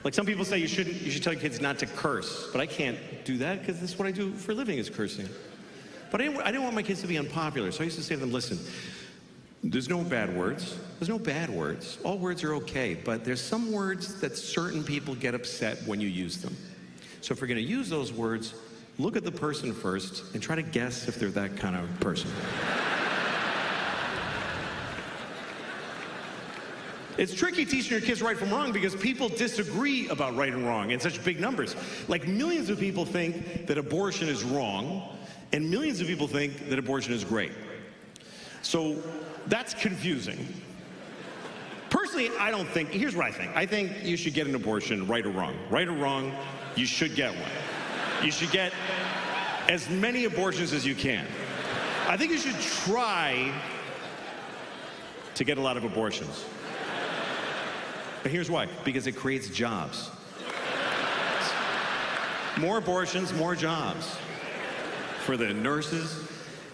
Like some people say you should tell kids not to curse, but I can't do that because that's what I do for a living is cursing. But I didn't want my kids to be unpopular, so I used to say to them, listen, there's no bad words. There's no bad words. All words are okay, but there's some words that certain people get upset when you use them. So if you're going to use those words, look at the person first and try to guess if they're that kind of person. It's tricky teaching your kids right from wrong because people disagree about right and wrong in such big numbers. Like millions of people think that abortion is wrong, and millions of people think that abortion is great. So that's confusing. Personally, I don't think, here's what I think. I think you should get an abortion, right or wrong. Right or wrong, you should get one. You should get as many abortions as you can. I think you should try to get a lot of abortions. But here's why, because it creates jobs. More abortions, more jobs. For the nurses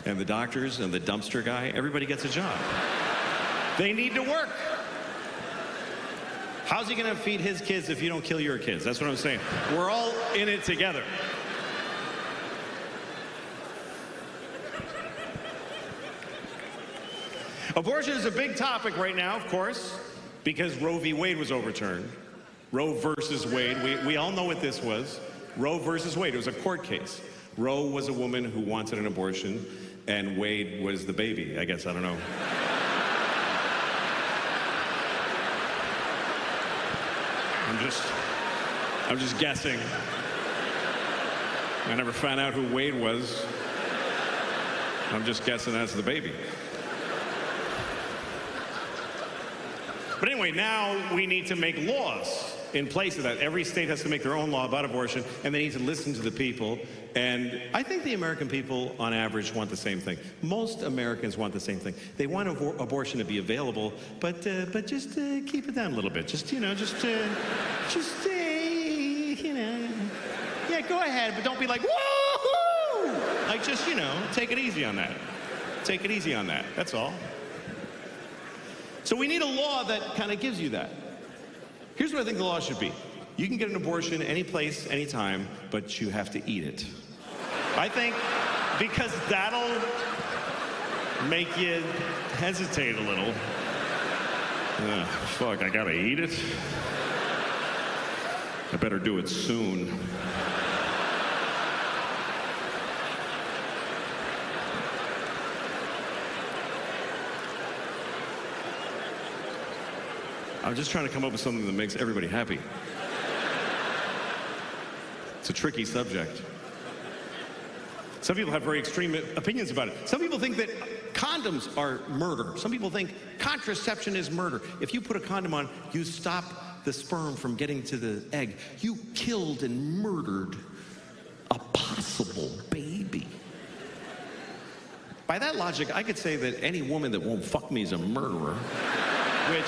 and the doctors and the dumpster guy, everybody gets a job. They need to work. How's he gonna feed his kids if you don't kill your kids? That's what I'm saying. We're all in it together. Abortion is a big topic right now, of course, because Roe v. Wade was overturned. Roe versus Wade, we all know what this was. Roe versus Wade, it was a court case. Roe was a woman who wanted an abortion, and Wade was the baby, I guess, I don't know. I'm just guessing. I never found out who Wade was. I'm just guessing that's the baby. But anyway, now we need to make laws in place of that. Every state has to make their own law about abortion, and they need to listen to the people. And I think the American people, on average, want the same thing. Most Americans want the same thing. They want abortion to be available, but just keep it down a little bit. You know, yeah, go ahead, but don't be like, woo-hoo! Like, just, you know, take it easy on that. Take it easy on that, that's all. So we need a law that kind of gives you that. Here's what I think the law should be. You can get an abortion any place, anytime, but you have to eat it. I think because that'll make you hesitate a little. Fuck, I gotta eat it? I better do it soon. I'm just trying to come up with something that makes everybody happy. It's a tricky subject. Some people have very extreme opinions about it. Some people think that condoms are murder. Some people think contraception is murder. If you put a condom on, you stop the sperm from getting to the egg. You killed and murdered a possible baby. By that logic, I could say that any woman that won't fuck me is a murderer, which...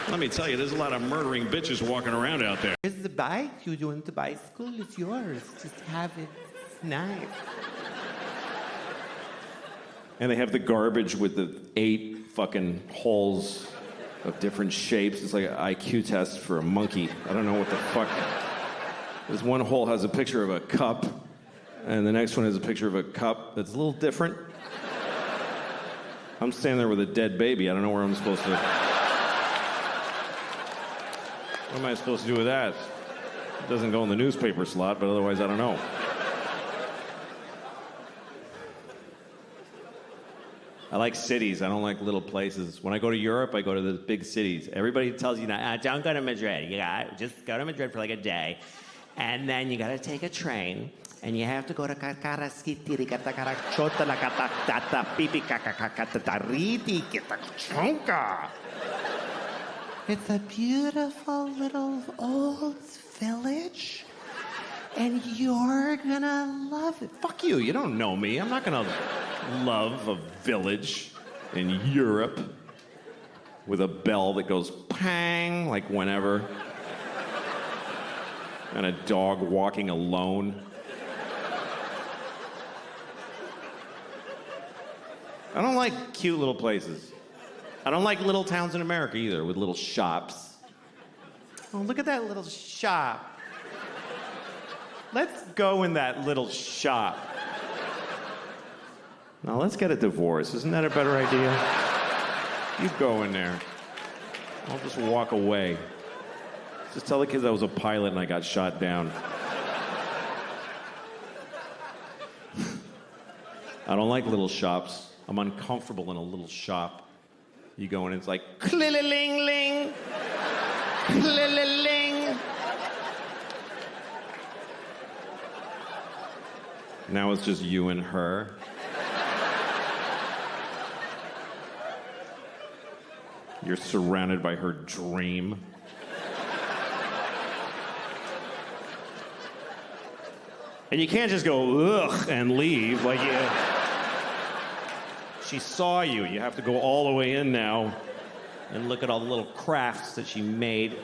Let me tell you, there's a lot of murdering bitches walking around out there. Here's the bike. You want the bicycle? It's yours. Just have it. It's nice. And they have the garbage with the 8 fucking holes of different shapes. It's like an IQ test for a monkey. I don't know what the fuck. This one hole has a picture of a cup, and the next one has a picture of a cup that's a little different. I'm standing there with a dead baby. I don't know where I'm supposed to... What am I supposed to do with that? It doesn't go in the newspaper slot, but otherwise I don't know. I like cities. I don't like little places. When I go to Europe, I go to the big cities. Everybody tells you, don't go to Madrid. You got just go to Madrid for like a day. And then you got to take a train. And you have to go to It's a beautiful little old village, and you're gonna love it. Fuck you, you don't know me. I'm not gonna love a village in Europe with a bell that goes pang, like whenever, and a dog walking alone. I don't like cute little places. I don't like little towns in America either, with little shops. Oh, look at that little shop. Let's go in that little shop. Now let's get a divorce. Isn't that a better idea? You go in there. I'll just walk away. Just tell the kids I was a pilot and I got shot down. I don't like little shops. I'm uncomfortable in a little shop. You go in and it's like, Clill-a-ling-ling. Clill-a-ling. now it's just you and her. You're surrounded by her dream. And you can't just go, ugh, and leave. Like, she saw you. You have to go all the way in now and look at all the little crafts that she made.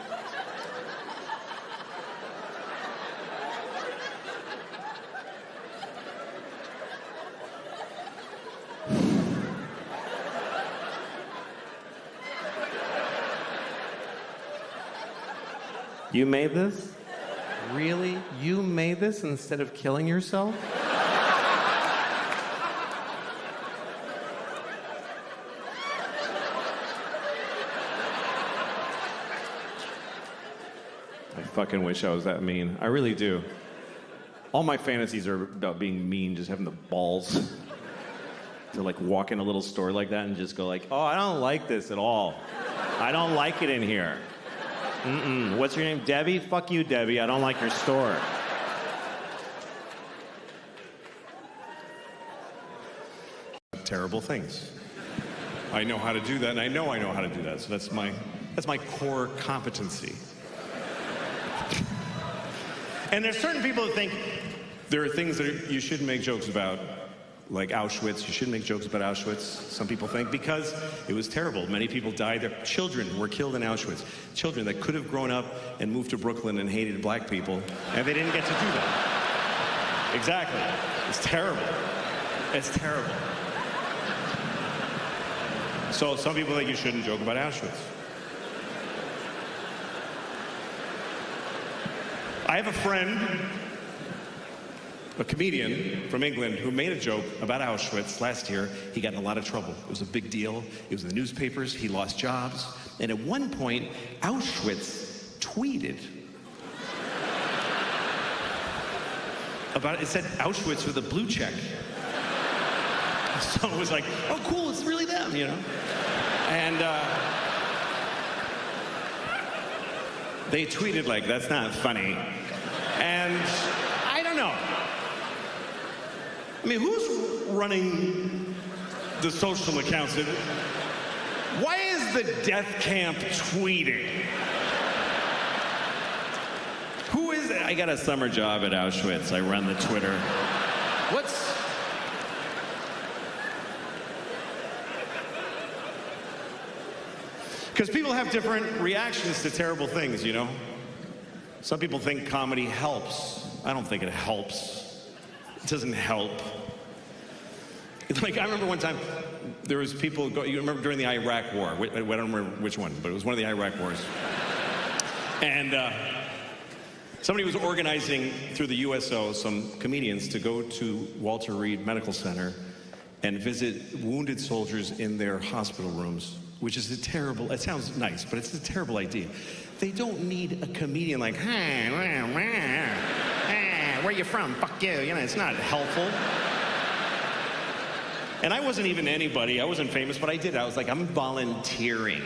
You made this? Really? You made this instead of killing yourself? I fucking wish I was that mean. I really do. All my fantasies are about being mean, just having the balls to like walk in a little store like that and just go like, oh, I don't like this at all. I don't like it in here. Mm-mm. What's your name? Debbie? Fuck you, Debbie. I don't like your store. Terrible things. I know how to do that, and I know how to do that. So that's my core competency. And there's certain people that think there are things that you shouldn't make jokes about, like Auschwitz. You shouldn't make jokes about Auschwitz, some people think, because it was terrible. Many people died. Their children were killed in Auschwitz. Children that could have grown up and moved to Brooklyn and hated black people, and they didn't get to do that. Exactly. It's terrible. It's terrible. So some people think you shouldn't joke about Auschwitz. I have a friend, a comedian from England, who made a joke about Auschwitz last year. He got in a lot of trouble. It was a big deal. It was in the newspapers. He lost jobs. And at one point, Auschwitz tweeted about it. It said Auschwitz with a blue check. So it was like, oh, cool, it's really them, you know? And they tweeted like, that's not funny. And I don't know. I mean, who's running the social accounts? Why is the death camp tweeting? Who is it? I got a summer job at Auschwitz. I run the Twitter. What's... Because people have different reactions to terrible things, you know? Some people think comedy helps. I don't think it helps. It doesn't help. It's like, I remember one time, there was people, you remember during the Iraq War, I don't remember which one, but it was one of the Iraq Wars. And somebody was organizing through the USO some comedians to go to Walter Reed Medical Center and visit wounded soldiers in their hospital rooms, which is a terrible, it sounds nice, but it's a terrible idea. They don't need a comedian like, hey, where you from? Fuck you. You know, it's not helpful. And I wasn't even anybody. I wasn't famous, but I did. I was like, I'm volunteering.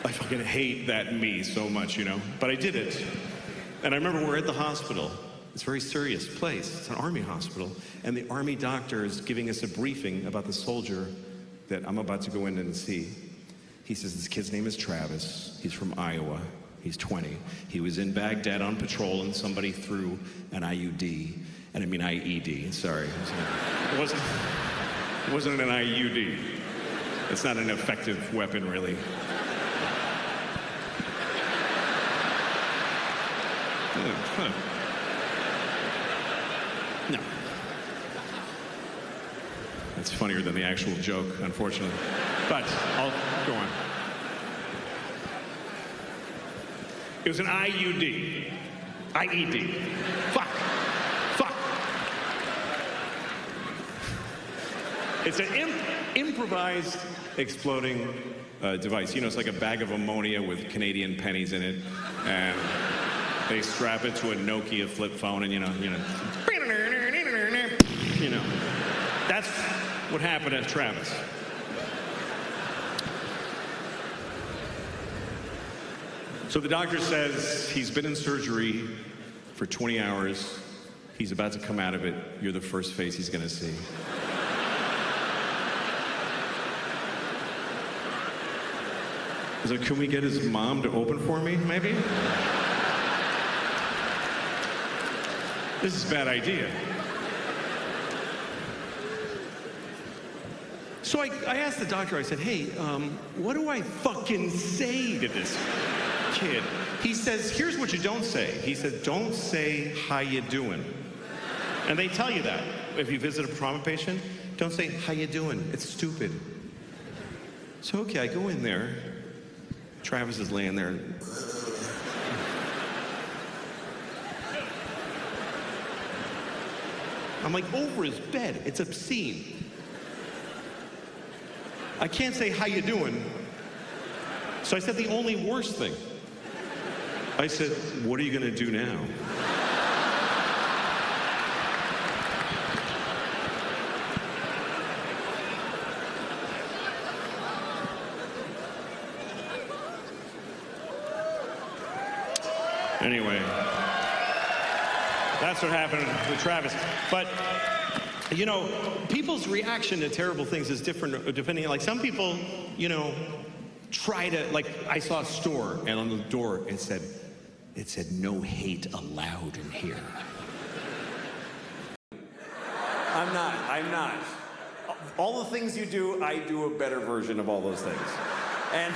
I fucking hate that me so much, you know? But I did it. And I remember we're at the hospital. It's a very serious place. It's an army hospital. And the army doctor is giving us a briefing about the soldier that I'm about to go in and see. He says, this kid's name is Travis. He's from Iowa. He's 20. He was in Baghdad on patrol and somebody threw an IUD. And I mean IED, sorry. It wasn't an IUD. It's not an effective weapon, really. No. That's funnier than the actual joke, unfortunately. But I'll go on. It was an IUD. IED. Fuck. It's an improvised exploding device. You know, it's like a bag of ammonia with Canadian pennies in it, and they strap it to a Nokia flip phone, and you know, that's what happened to Travis. So the doctor says he's been in surgery for 20 hours. He's about to come out of it. You're the first face he's gonna see. I was like, can we get his mom to open for me, maybe? This is a bad idea. So I asked the doctor, I said, hey, what do I fucking say to this kid? He says, here's what you don't say. He said, don't say, how you doing? And they tell you that. If you visit a trauma patient, don't say, how you doing? It's stupid. So, okay, I go in there. Travis is laying there. I'm like over his bed. It's obscene. I can't say, how you doing? So I said the only worst thing. I said, what are you gonna do now? Anyway, that's what happened with Travis. But, you know, people's reaction to terrible things is different depending on, like, some people, you know, try to, like, I saw a store and on the door it said no hate allowed in here. I'm not. All the things you do, I do a better version of all those things. And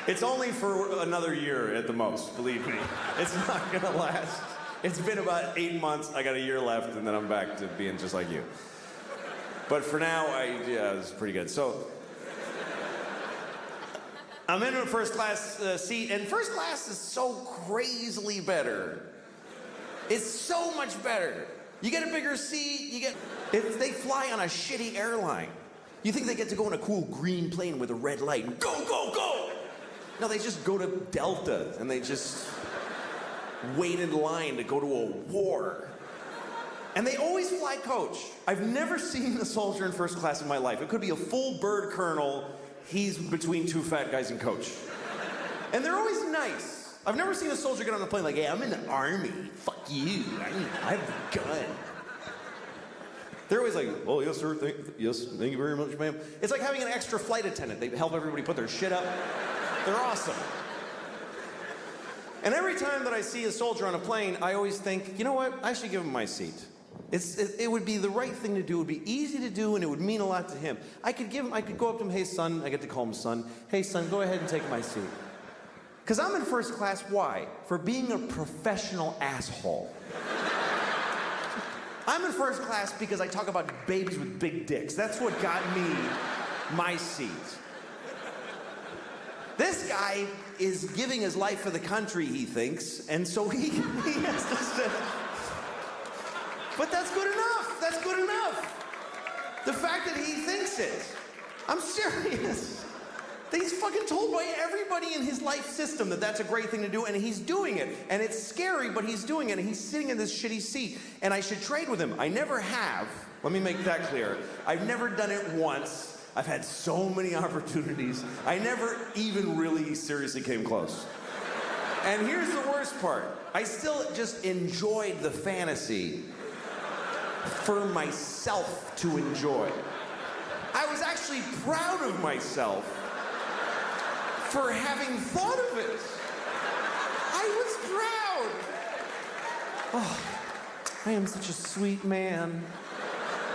it's only for another year at the most, believe me. It's not gonna last. It's been about 8 months, I got a year left, and then I'm back to being just like you. But for now, yeah, it's pretty good. So, I'm in a first class seat, and first class is so crazily better. It's so much better. You get a bigger seat, they fly on a shitty airline. You think they get to go in a cool green plane with a red light and go, go, go! No, they just go to Delta, and they just wait in line to go to a war. And they always fly coach. I've never seen a soldier in first class in my life. It could be a full bird colonel. He's between two fat guys in coach. And they're always nice. I've never seen a soldier get on a plane like, hey, I'm in the army. Fuck you. I have a gun. They're always like, oh, yes, sir. Thank you very much, ma'am. It's like having an extra flight attendant. They help everybody put their shit up. They're awesome. And every time that I see a soldier on a plane, I always think, you know what? I should give him my seat. It would be the right thing to do. It would be easy to do, and it would mean a lot to him. I could go up to him, hey, son. I get to call him son. Hey, son, go ahead and take my seat. Because I'm in first class, why? For being a professional asshole. I'm in first class because I talk about babies with big dicks. That's what got me my seat. This guy is giving his life for the country, he thinks, and so he has to say, but that's good enough. That's good enough. The fact that he thinks it. I'm serious. He's fucking told by everybody in his life system that that's a great thing to do, and he's doing it. And it's scary, but he's doing it, and he's sitting in this shitty seat, and I should trade with him. I never have. Let me make that clear. I've never done it once. I've had so many opportunities. I never even really seriously came close. And here's the worst part. I still just enjoyed the fantasy for myself to enjoy. I was actually proud of myself for having thought of it. I was proud. Oh, I am such a sweet man.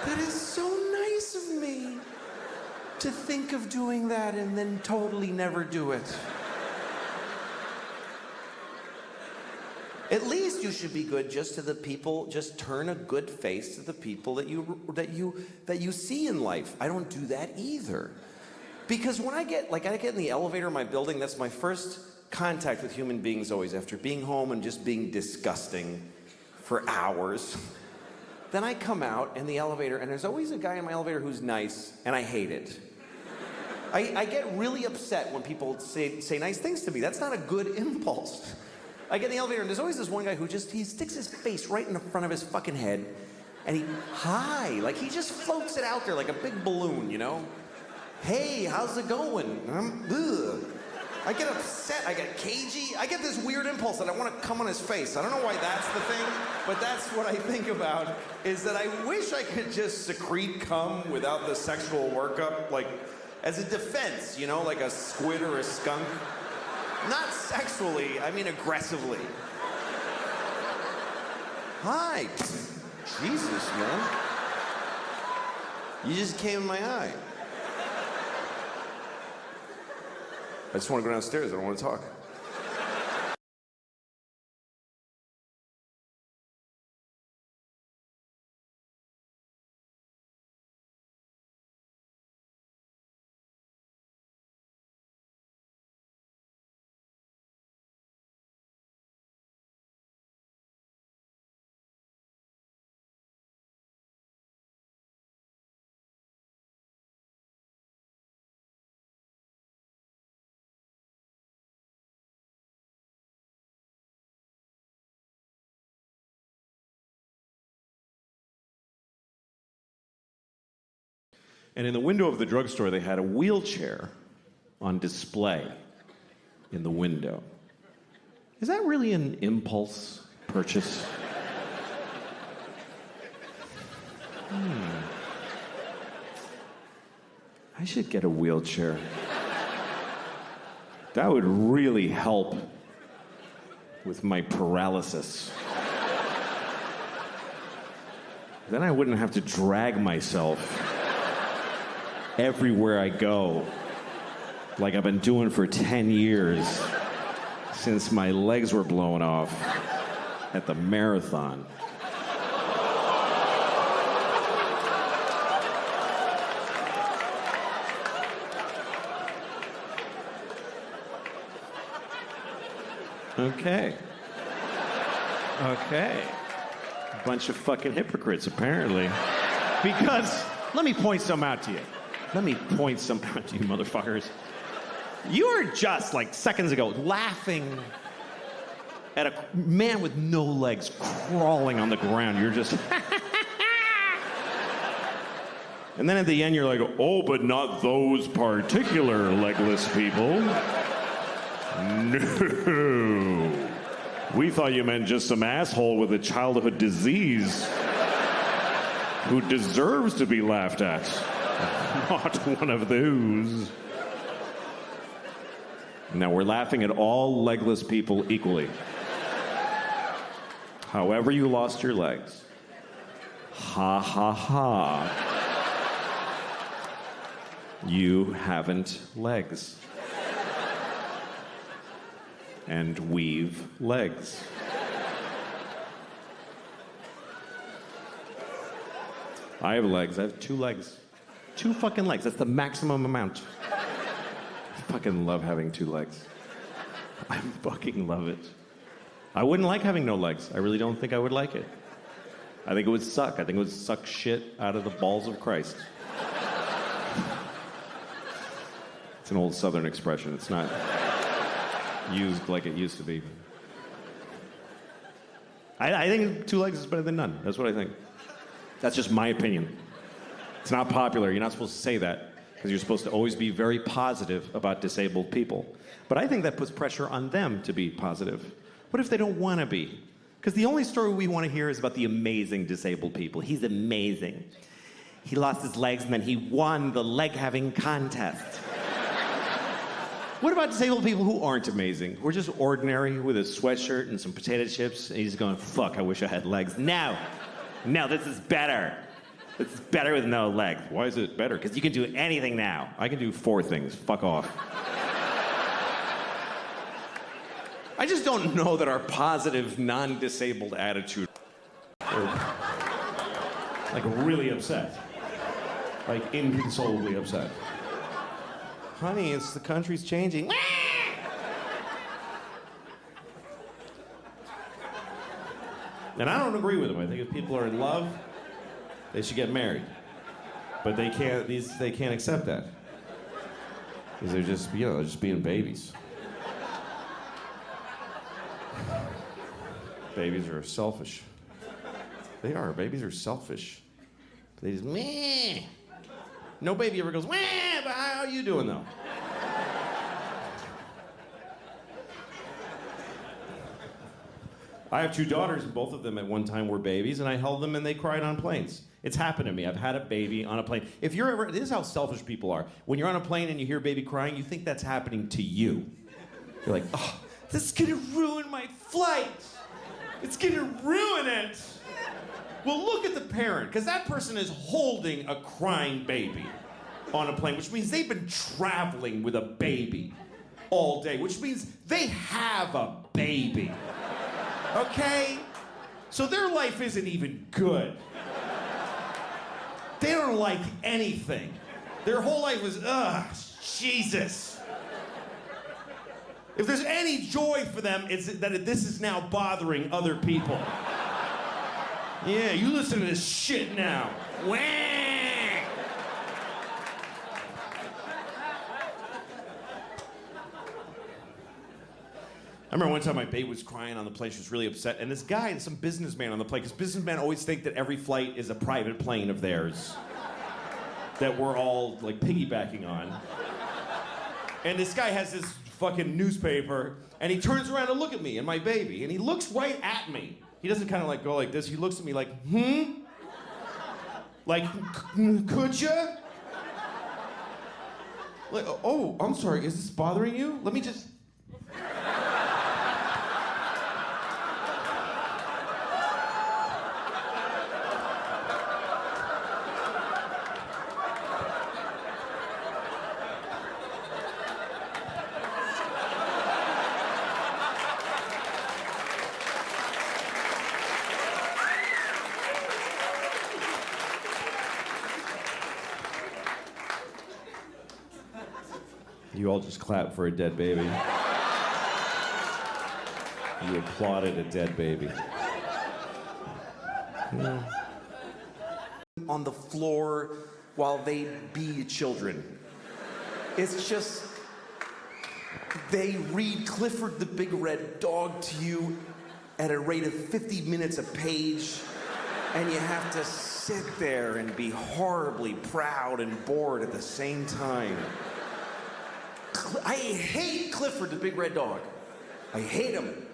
That is so nice of me to think of doing that and then totally never do it. At least you should be good just to the people. Just turn a good face to the people that you see in life. I don't do that either, because when I get in the elevator in my building, that's my first contact with human beings always after being home and just being disgusting for hours. Then I come out in the elevator, and there's always a guy in my elevator who's nice, and I hate it. I get really upset when people say nice things to me. That's not a good impulse. I get in the elevator, and there's always this one guy who he sticks his face right in the front of his fucking head, and he just floats it out there like a big balloon, you know? Hey, how's it going? I get upset, I get cagey, I get this weird impulse that I want to come on his face. I don't know why that's the thing, but that's what I think about, is that I wish I could just secrete cum without the sexual workup, like, as a defense, you know, like a squid or a skunk. Not sexually, I mean aggressively. Hi. Jesus, man. You just came in my eye. I just want to go downstairs. I don't want to talk. And in the window of the drugstore, they had a wheelchair on display in the window. Is that really an impulse purchase? I should get a wheelchair. That would really help with my paralysis. Then I wouldn't have to drag myself everywhere I go, like I've been doing for 10 years since my legs were blown off at the marathon. Okay. Bunch of fucking hypocrites, apparently. Because, let me point some out to you. Let me point some out to you, motherfuckers. You were just, like, seconds ago, laughing at a man with no legs crawling on the ground. You're just... And then at the end, you're like, oh, but not those particular legless people. No. We thought you meant just some asshole with a childhood disease who deserves to be laughed at. Not one of those. Now, we're laughing at all legless people equally. However you lost your legs. Ha ha ha. You haven't legs. And we've legs. I have legs. I have 2 legs. 2 fucking legs. That's the maximum amount. I fucking love having 2 legs. I fucking love it. I wouldn't like having no legs. I really don't think I would like it. I think it would suck. I think it would suck shit out of the balls of Christ. It's an old Southern expression. It's not used like it used to be. I think 2 legs is better than none. That's what I think. That's just my opinion. It's not popular. You're not supposed to say that because you're supposed to always be very positive about disabled people. But I think that puts pressure on them to be positive. What if they don't want to be? Because the only story we want to hear is about the amazing disabled people. He's amazing. He lost his legs and then he won the leg-having contest. What about disabled people who aren't amazing? Who are just ordinary with a sweatshirt and some potato chips, and he's going, fuck, I wish I had legs. No, this is better. This is better with no legs. Why is it better? Because you can do anything now. I can do 4 things. Fuck off. I just don't know that our positive, non-disabled attitude. Like really upset. Like inconsolably upset. Honey, it's the country's changing. And I don't agree with them. I think if people are in love, they should get married. But they can't accept that. Because they're just, just being babies. Babies are selfish. They are. Babies are selfish. They just, meh. No baby ever goes, meh, but how are you doing though? I have 2 daughters, and both of them at one time were babies, and I held them and they cried on planes. It's happened to me. I've had a baby on a plane. If you're ever, this is how selfish people are. When you're on a plane and you hear a baby crying, you think that's happening to you. You're like, oh, this is gonna ruin my flight. It's gonna ruin it. Well, look at the parent, because that person is holding a crying baby on a plane, which means they've been traveling with a baby all day, which means they have a baby. Okay? So their life isn't even good. They don't like anything. Their whole life is, Jesus. If there's any joy for them, it's that this is now bothering other people. Yeah, you listen to this shit now. Wah! I remember one time my babe was crying on the plane. She was really upset. And this guy, some businessman on the plane, because businessmen always think that every flight is a private plane of theirs that we're all like piggybacking on. And this guy has this fucking newspaper, and he turns around to look at me and my baby, and he looks right at me. He doesn't kind of like go like this. He looks at me like, Like, could ya? Like, oh, I'm sorry, is this bothering you? Let me just... You all just clapped for a dead baby. You applauded a dead baby. Yeah. On the floor while they be children. It's just, they read Clifford the Big Red Dog to you at a rate of 50 minutes a page, and you have to sit there and be horribly proud and bored at the same time. I hate Clifford the Big Red Dog. I hate him.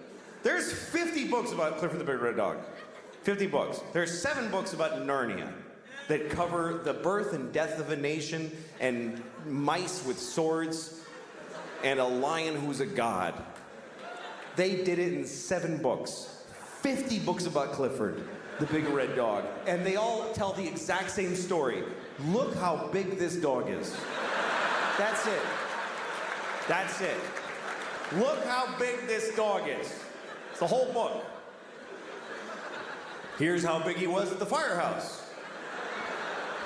There's 50 books about Clifford the Big Red Dog. 50 books. There's 7 books about Narnia that cover the birth and death of a nation and mice with swords and a lion who's a god. They did it in 7 books. 50 books about Clifford the Big Red Dog. And they all tell the exact same story. Look how big this dog is. That's it. That's it. Look how big this dog is. It's the whole book. Here's how big he was at the firehouse.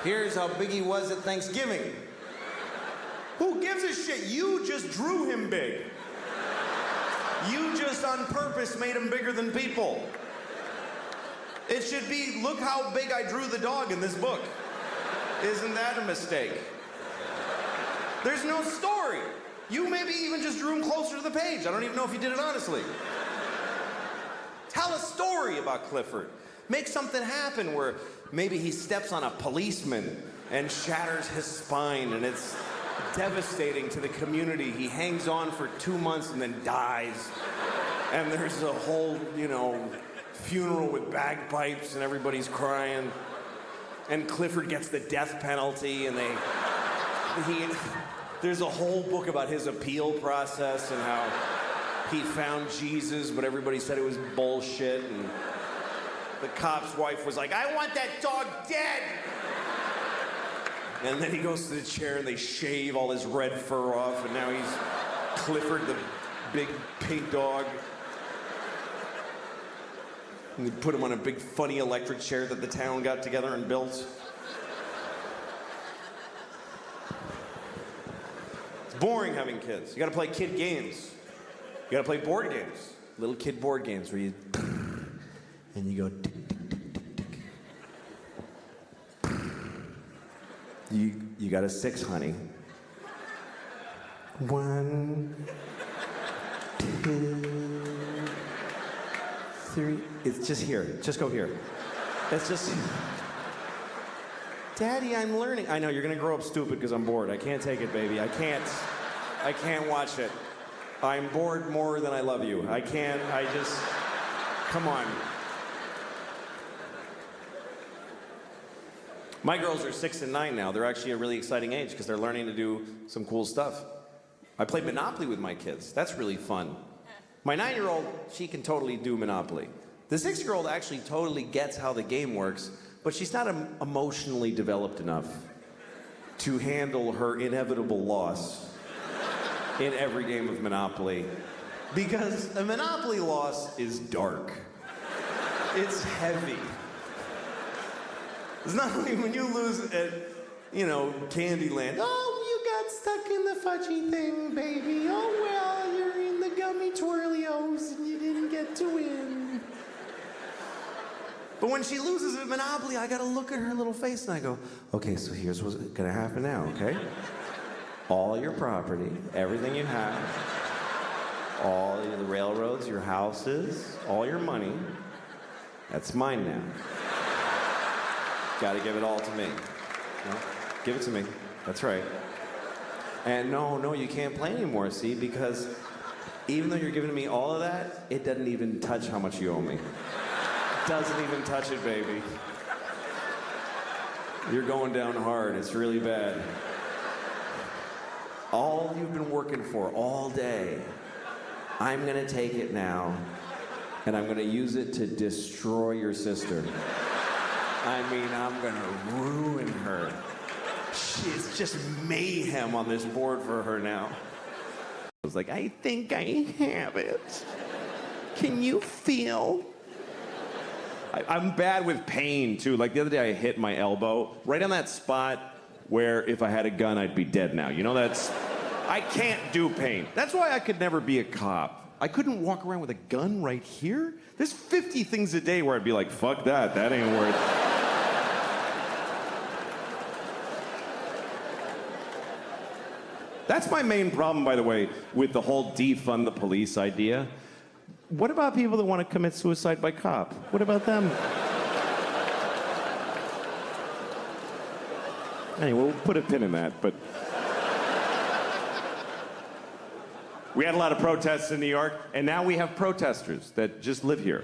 Here's how big he was at Thanksgiving. Who gives a shit? You just drew him big. You just on purpose made him bigger than people. It should be, look how big I drew the dog in this book. Isn't that a mistake? There's no story. You maybe even just drew him closer to the page. I don't even know if you did it honestly. Tell a story about Clifford. Make something happen where maybe he steps on a policeman and shatters his spine, and it's devastating to the community. He hangs on for 2 months and then dies. And there's a whole, funeral with bagpipes and everybody's crying. And Clifford gets the death penalty, and there's a whole book about his appeal process and how he found Jesus, but everybody said it was bullshit. And the cop's wife was like, I want that dog dead. And then he goes to the chair and they shave all his red fur off, and now he's Clifford the big pink dog. And you put him on a big funny electric chair that the town got together and built. It's boring having kids. You gotta play kid games. You gotta play board games. Little kid board games where you and you go tick, tick, tick, tick, tick. You got a 6, honey. 1, 2, 3. It's just here. Just go here. It's just. Daddy, I'm learning. I know you're gonna grow up stupid because I'm bored. I can't take it, baby. I can't watch it. I'm bored more than I love you. I can't. Come on. My girls are 6 and 9 now. They're actually a really exciting age because they're learning to do some cool stuff. I play Monopoly with my kids. That's really fun. My 9-year-old, she can totally do Monopoly. The 6-year-old actually totally gets how the game works, but she's not emotionally developed enough to handle her inevitable loss in every game of Monopoly. Because a Monopoly loss is dark. It's heavy. It's not like when you lose at, Candyland. Oh, you got stuck in the fudgy thing, baby. Oh, well, you're in the gummy twirlios and you didn't get to win. But when she loses at Monopoly, I gotta look at her little face and I go, okay, so here's what's gonna happen now, okay? All your property, everything you have, all the railroads, your houses, all your money, that's mine now. Gotta give it all to me. No, give it to me. That's right. And no, you can't play anymore, see, because even though you're giving me all of that, it doesn't even touch how much you owe me. Doesn't even touch it, baby. You're going down hard. It's really bad. All you've been working for all day, I'm gonna take it now, and I'm gonna use it to destroy your sister. I mean, I'm gonna ruin her. It's just mayhem on this board for her now. I was like, I think I have it. Can you feel? I'm bad with pain, too. Like, the other day I hit my elbow right on that spot where if I had a gun, I'd be dead now. I can't do pain. That's why I could never be a cop. I couldn't walk around with a gun right here. There's 50 things a day where I'd be like, fuck that ain't worth it. That's my main problem, by the way, with the whole defund the police idea. What about people that want to commit suicide by cop? What about them? Anyway, we'll put a pin in that, but... We had a lot of protests in New York, and now we have protesters that just live here.